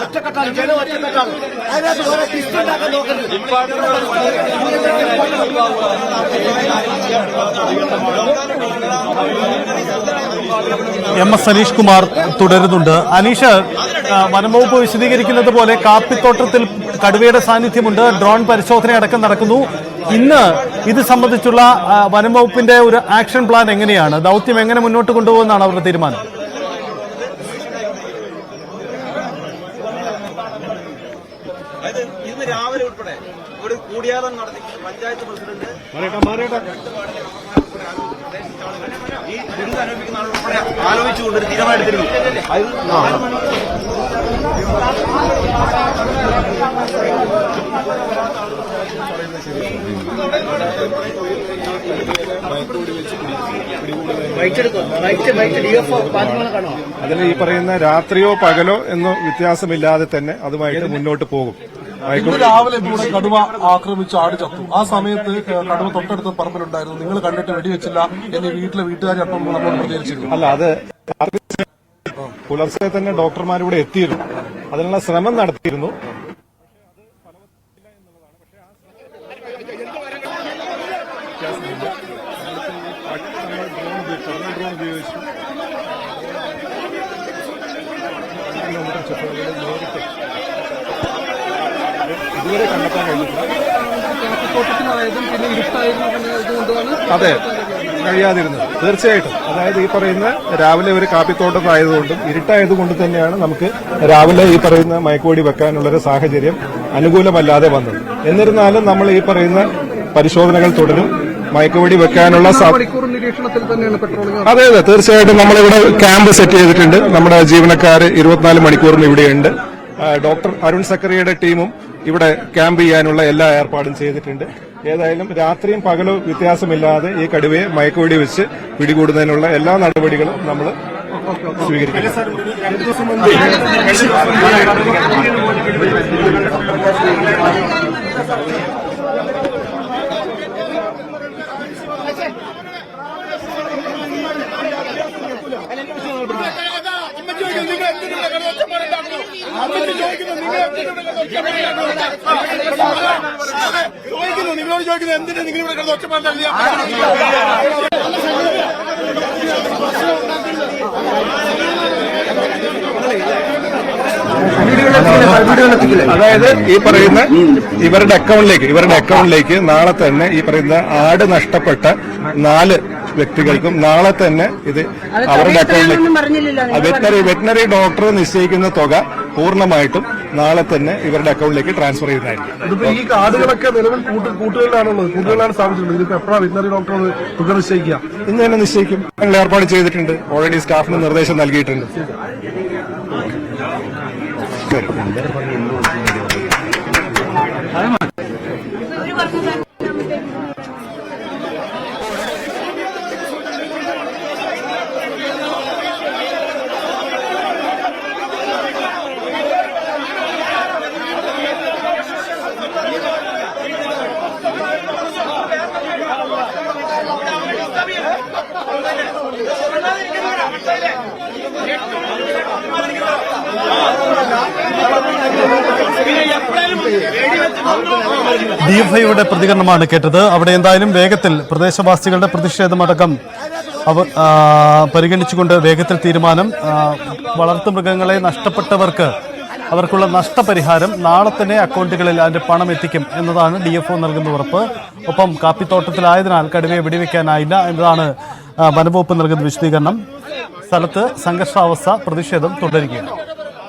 ഒറ്റക്കെട്ടാണ്, ജനം ഒറ്റക്കെട്ടാണ്. അതിനകത്ത് ഓരോ ടിസ്റ്റുണ്ടാക്കാൻ നോക്കരുത്. MS അനീഷ് കുമാർ തുടരുന്നുണ്ട്. അനീഷ്, വനംവകുപ്പ് വിശദീകരിക്കുന്നത് പോലെ കാപ്പിത്തോട്ടത്തിൽ കടുവയുടെ സാന്നിധ്യമുണ്ട്, ഡ്രോൺ പരിശോധന അടക്കം നടക്കുന്നു. ഇന്ന് ഇത് സംബന്ധിച്ചുള്ള വനംവകുപ്പിന്റെ ഒരു ആക്ഷൻ പ്ലാൻ എങ്ങനെയാണ്? ദൗത്യം എങ്ങനെ മുന്നോട്ട് കൊണ്ടുപോകുന്നതാണ് അവരുടെ തീരുമാനം? ഇന്ന് രാവിലെ ഉൾപ്പെടെ ഒരു കൂടിയാലോചന നടത്തി പഞ്ചായത്ത് പ്രസിഡന്റ് ഈ ദുരിതം അനുഭവിക്കുന്ന ആളുൾപ്പെടെ ആലോചിച്ചുകൊണ്ട് ഒരു തീരുമാനമെടുത്തിരുന്നു. അതിൽ ഈ പറയുന്ന രാത്രിയോ പകലോ എന്നോ വ്യത്യാസമില്ലാതെ തന്നെ അതുമായിട്ട് മുന്നോട്ട് പോകും. രാവിലെ ഇവിടെ കടുവ ആക്രമിച്ച് ആട് ചത്തു. ആ സമയത്ത് കടുവ തൊട്ടടുത്ത പറമ്പിലുണ്ടായിരുന്നു. നിങ്ങൾ കണ്ടിട്ട് വെടിവെച്ചില്ല എന്ന് വീട്ടിലെ വീട്ടുകാരെ അപ്പം നമ്മളോട് പ്രതികരിച്ചിരുന്നു. അല്ല, അത് പുലർച്ചെ തന്നെ ഡോക്ടർമാരിവിടെ എത്തിയിരുന്നു, അതിനുള്ള ശ്രമം നടത്തിയിരുന്നു. ഇതുവരെ കണ്ടെത്താൻ കഴിഞ്ഞിട്ടില്ല. അതെ, കഴിയാതിരുന്നത് തീർച്ചയായിട്ടും. അതായത് ഈ പറയുന്ന രാവിലെ ഒരു കാപ്പിത്തോട്ടത്തായതുകൊണ്ടും ഇരുട്ടായതുകൊണ്ട് തന്നെയാണ് നമുക്ക് രാവിലെ ഈ പറയുന്ന മയക്കുവെടി വെക്കാനുള്ളൊരു സാഹചര്യം അനുകൂലമല്ലാതെ വന്നത്. എന്നിരുന്നാലും നമ്മൾ ഈ പറയുന്ന പരിശോധനകൾ തുടരും. മയക്കുവെടി വെക്കാനുള്ള അതെ തീർച്ചയായിട്ടും നമ്മളിവിടെ ക്യാമ്പ് സെറ്റ് ചെയ്തിട്ടുണ്ട്. നമ്മുടെ ജീവനക്കാർ 24 മണിക്കൂറിന് ഇവിടെയുണ്ട്. ഡോക്ടർ അരുൺ സക്കറിയുടെ ടീമും ഇവിടെ ക്യാമ്പ് ചെയ്യാനുള്ള എല്ലാ ഏർപ്പാടും ചെയ്തിട്ടുണ്ട്. ഏതായാലും രാത്രിയും പകലോ വ്യത്യാസമില്ലാതെ ഈ കടുവയെ മയക്കുവെടി വെച്ച് പിടികൂടുന്നതിനുള്ള എല്ലാ നടപടികളും നമ്മൾ സ്വീകരിക്കും. നിങ്ങളോട് ചോദിക്കുന്നത് എന്തിനാ നിങ്ങൾ ഇവിടെ കിടന്ന് ഒച്ചപ്പാടില്ല? അതായത് ഈ പറയുന്ന ഇവരുടെ അക്കൗണ്ടിലേക്ക് നാളെ തന്നെ ഈ പറയുന്ന ആട് നഷ്ടപ്പെട്ട 4 വ്യക്തികൾക്കും നാളെ തന്നെ ഇത് അവരുടെ അക്കൗണ്ടിലേക്ക് വെറ്റിനറി ഡോക്ടർ നിശ്ചയിക്കുന്ന തുക പൂർണ്ണമായിട്ടും നാളെ തന്നെ ഇവരുടെ അക്കൗണ്ടിലേക്ക് ട്രാൻസ്ഫർ ചെയ്യുന്നതായിരിക്കും. ഈ കാർഡുകളൊക്കെ നിലവിൽ കൂട്ടുകളിലാണ് സ്ഥാപിച്ചിട്ടുള്ളത്. ഇതിപ്പോ എപ്പോഴാണ് വെറ്റിനറി ഡോക്ടർ തുക നിശ്ചയിക്കുക? ഇന്ന് തന്നെ നിശ്ചയിക്കും. ഞങ്ങൾ ഏർപ്പാട് ചെയ്തിട്ടുണ്ട്. ഓൾറെഡി സ്റ്റാഫിന് നിർദ്ദേശം നൽകിയിട്ടുണ്ട്. DFIയുടെ പ്രതികരണമാണ് കേട്ടത്. അവിടെ എന്തായാലും വേഗത്തിൽ പ്രദേശവാസികളുടെ പ്രതിഷേധമടക്കം പരിഗണിച്ചുകൊണ്ട് വേഗത്തിൽ തീരുമാനം. വളർത്തുമൃഗങ്ങളെ നഷ്ടപ്പെട്ടവർക്ക് അവർക്കുള്ള നഷ്ടപരിഹാരം നാളെ തന്നെ അക്കൗണ്ടുകളിൽ അതിന്റെ പണം എത്തിക്കും എന്നതാണ് DFO നൽകുന്ന ഉറപ്പ്. ഒപ്പം കാപ്പിത്തോട്ടത്തിലായതിനാൽ കടുവയെ വെടിവെക്കാനായില്ല എന്നതാണ് വനംവകുപ്പ് നൽകുന്ന വിശദീകരണം. സ്ഥലത്ത് സംഘർഷാവസ്ഥ, പ്രതിഷേധം തുടരുകയാണ്.